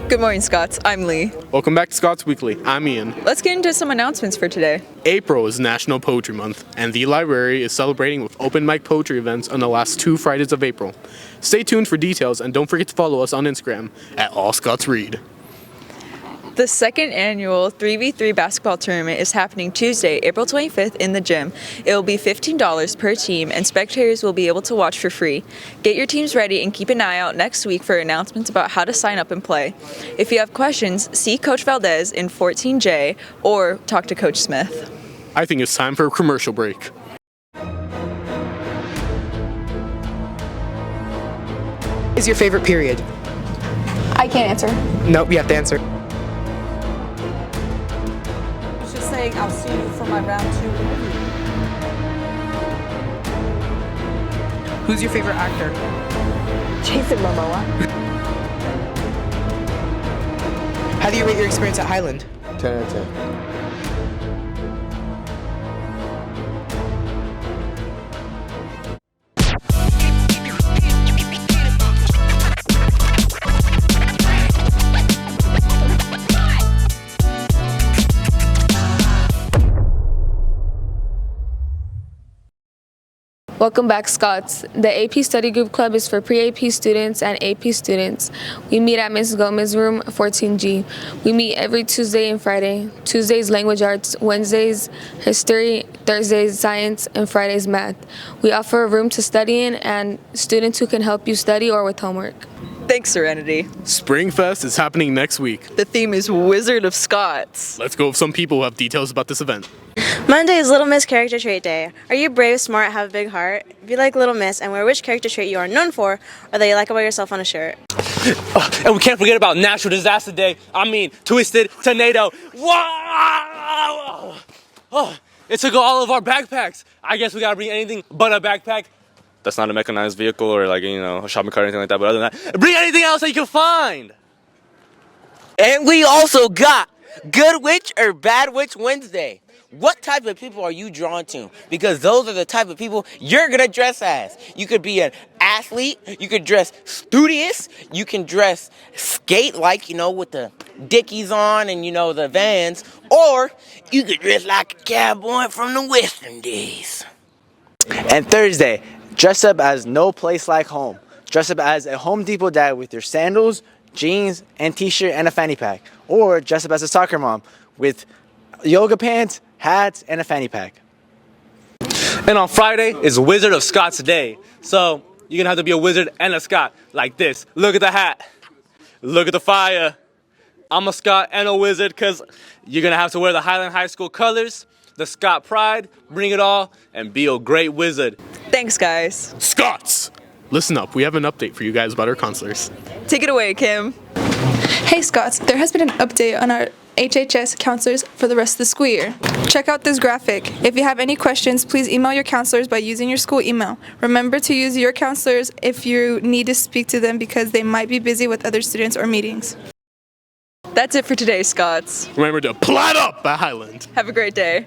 Good morning, Scots. I'm Lee. Welcome back to Scots Weekly. I'm Ian. Let's get into some announcements for today. April is National Poetry Month, and the library is celebrating with open mic poetry events on the last 2 Fridays of April. Stay tuned for details, and don't forget to follow us on Instagram at AllScotsRead. The second annual 3v3 basketball tournament is happening Tuesday, April 25th in the gym. It will be $15 per team, and spectators will be able to watch for free. Get your teams ready and keep an eye out next week for announcements about how to sign up and play. If you have questions, see Coach Valdez in 14J or talk to Coach Smith. I think it's time for a commercial break. What is your favorite period? I can't answer. Nope, you have to answer. Just saying I'll see you for my round 2 interview. Who's your favorite actor? Jason Momoa. How do you rate your experience at Highland? 10 out of 10. Welcome back, Scots. The AP Study Group Club is for pre-AP students and AP students. We meet at Ms. Gomez room 14G. We meet every Tuesday and Friday. Tuesdays language arts, Wednesdays history, Thursdays science, and Fridays math. We offer a room to study in and students who can help you study or with homework. Thanks, Serenity. Springfest is happening next week. The theme is Wizard of Scots. Let's go with some people who have details about this event. Monday is Little Miss Character Trait Day. Are you brave, smart, have a big heart? Be like Little Miss and wear which character trait you are known for or that you like about yourself on a shirt. And we can't forget about Natural Disaster Day. Twisted Tornado. Wow! Oh, it took all of our backpacks. I guess we gotta bring anything but a backpack. That's not a mechanized vehicle or a shopping cart or anything like that, but other than that, bring anything else that you can find. And we also got Good Witch or Bad Witch Wednesday. What type of people are you drawn to? Because those are the type of people you're going to dress as. You could be an athlete. You could dress studious. You can dress skate like, with the Dickies on and, the Vans. Or you could dress like a cowboy from the Western days. And Thursday, dress up as No Place Like Home. Dress up as a Home Depot dad with your sandals, jeans, and t-shirt and a fanny pack. Or dress up as a soccer mom with yoga pants, hats, and a fanny pack. And on Friday is Wizard of Scots Day. So you're going to have to be a wizard and a Scot like this. Look at the hat. Look at the fire. I'm a Scot and a wizard because you're going to have to wear the Highland High School colors, the Scot pride, bring it all, and be a great wizard. Thanks, guys. Scots! Listen up, we have an update for you guys about our counselors. Take it away, Kim. Hey, Scots. There has been an update on our HHS counselors for the rest of the school year. Check out this graphic. If you have any questions, please email your counselors by using your school email. Remember to use your counselors if you need to speak to them because they might be busy with other students or meetings. That's it for today, Scots. Remember to plat up at Highland. Have a great day.